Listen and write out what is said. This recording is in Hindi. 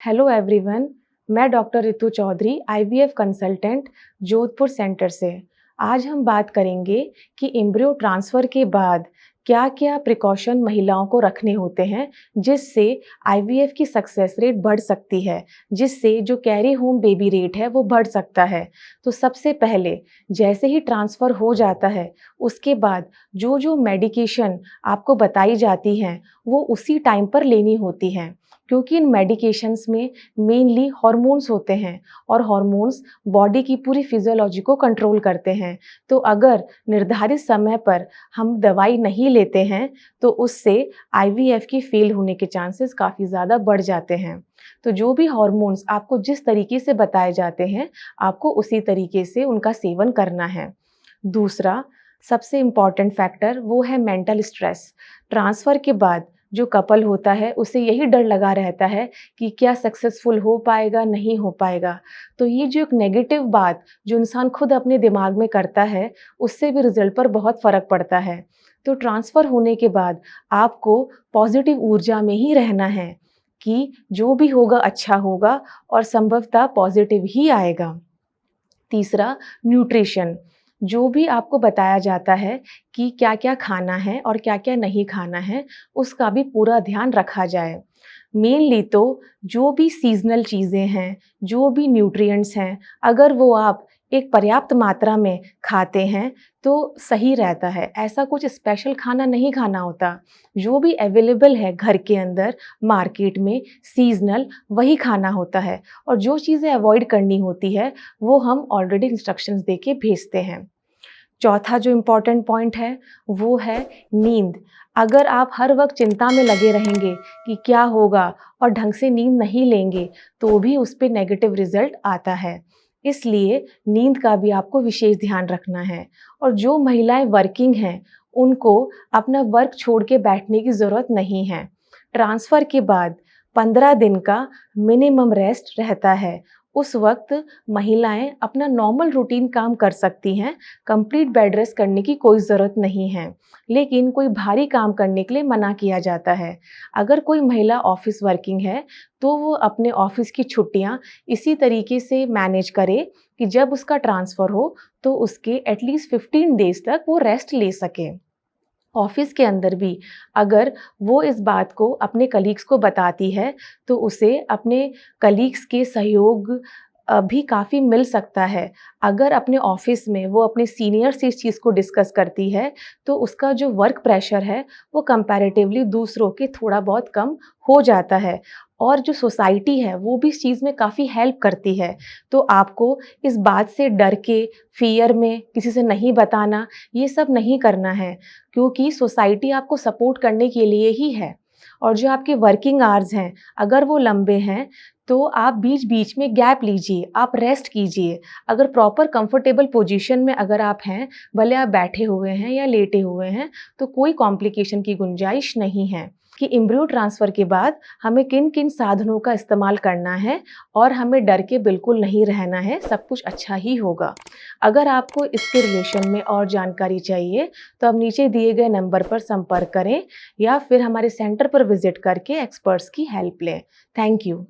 Hello everyone. मैं doctor Ritu Chaudhary, IVF consultant, Jodhpur centre से। आज हम बात करेंगे कि एम्ब्रियो ट्रांसफ़र के बाद क्या-क्या प्रिकॉशन महिलाओं को रखने होते हैं, जिससे आईवीएफ की सक्सेस रेट बढ़ सकती है, जिससे जो कैरी होम बेबी रेट है वो बढ़ सकता है। तो सबसे पहले जैसे ही ट्रांसफ़र हो जाता है, उसके बाद जो-जो मेडिकेशन आपको बताई जाती हैं, वो उसी टाइम पर लेनी होती हैं। क्योंकि इन मेडिकेशंस में मेनली हॉर्मोन्स होते हैं और हॉर्मोन्स बॉडी की पूरी फिजियोलॉजी को कंट्रोल करते हैं। तो अगर निर्धारित समय पर हम दवाई नहीं लेते हैं तो उससे आईवीएफ की फेल होने के चांसेस काफ़ी ज़्यादा बढ़ जाते हैं। तो जो भी हॉर्मोन्स आपको जिस तरीके से बताए जाते हैं, आपको उसी तरीके से उनका सेवन करना है। दूसरा सबसे इम्पॉर्टेंट फैक्टर वो है मेंटल स्ट्रेस। ट्रांसफ़र के बाद जो कपल होता है उसे यही डर लगा रहता है कि क्या सक्सेसफुल हो पाएगा, नहीं हो पाएगा। तो ये जो एक नेगेटिव बात जो इंसान खुद अपने दिमाग में करता है, उससे भी रिज़ल्ट पर बहुत फ़र्क पड़ता है। तो ट्रांसफ़र होने के बाद आपको पॉज़िटिव ऊर्जा में ही रहना है कि जो भी होगा अच्छा होगा और संभवतः पॉज़िटिव ही आएगा। तीसरा न्यूट्रिशन, जो भी आपको बताया जाता है कि क्या-क्या खाना है और क्या-क्या नहीं खाना है, उसका भी पूरा ध्यान रखा जाए। मेनली तो जो भी सीज़नल चीज़ें हैं, जो भी न्यूट्रिएंट्स हैं, अगर वो आप एक पर्याप्त मात्रा में खाते हैं, तो सही रहता है। ऐसा कुछ स्पेशल खाना नहीं खाना होता। जो भी अवेलेबल है घर के अंदर, मार्केट में, सीज़नल, वही खाना होता है और जो चीज़ें अवॉइड करनी होती है, वो हम ऑलरेडी इंस्ट्रक्शंस दे के भेजते हैं। चौथा जो इम्पोर्टेंट पॉइंट है, वो है नींद। अगर आप हर वक़्त चिंता में लगे रहेंगे कि क्या होगा और ढंग से नींद नहीं लेंगे, तो भी उस पे नेगेटिव रिज़ल्ट आता है। इसलिए नींद का भी आपको विशेष ध्यान रखना है और जो महिलाएँ वर्किंग हैं, उनको अपना वर्क छोड़ के बैठने की ज़रूरत नहीं है। ट्रांसफ़र के बाद 15 दिन का मिनिमम रेस्ट रहता है। उस वक़्त महिलाएँ अपना नॉर्मल रूटीन काम कर सकती हैं, कंप्लीट बेड रेस्ट करने की कोई ज़रूरत नहीं है। लेकिन कोई भारी काम करने के लिए मना किया जाता है। अगर कोई महिला ऑफ़िस वर्किंग है, तो वो अपने ऑफ़िस की छुट्टियाँ इसी तरीके से मैनेज करे कि जब उसका ट्रांसफ़र हो, तो उसके एटलीस्ट 15 डेज़ तक वो रेस्ट ले सके। ऑफ़िस के अंदर भी अगर वो इस बात को अपने कलीग्स को बताती है, तो उसे अपने कलीग्स के सहयोग भी काफ़ी मिल सकता है। अगर अपने ऑफ़िस में वो अपने सीनियर से इस चीज़ को डिस्कस करती है, तो उसका जो वर्क प्रेशर है, वो कंपैरेटिवली दूसरों के थोड़ा बहुत कम हो जाता है और जो सोसाइटी है, वो भी इस चीज़ में काफ़ी हेल्प करती है। तो आपको इस बात से डर के, फ़ियर में किसी से नहीं बताना, ये सब नहीं करना है। क्योंकि सोसाइटी आपको सपोर्ट करने के लिए ही है और जो आपके वर्किंग आवर्स हैं, अगर वो लंबे हैं, तो आप बीच-बीच में गैप लीजिए, आप रेस्ट कीजिए। अगर प्रॉपर कंफर्टेबल पोज़ीशन में अगर आप हैं, भले आप बैठे हुए हैं या लेटे हुए हैं, तो कोई कॉम्प्लिकेशन की गुंजाइश नहीं है। कि एम्ब्रियो ट्रांसफ़र के बाद हमें किन-किन साधनों का इस्तेमाल करना है और हमें डर के बिल्कुल नहीं रहना है, सब कुछ अच्छा ही होगा। अगर आपको इसके रिलेशन में और जानकारी चाहिए, तो आप नीचे दिए गए नंबर पर संपर्क करें या फिर हमारे सेंटर पर विज़िट करके एक्सपर्ट्स की हेल्प लें। Thank you.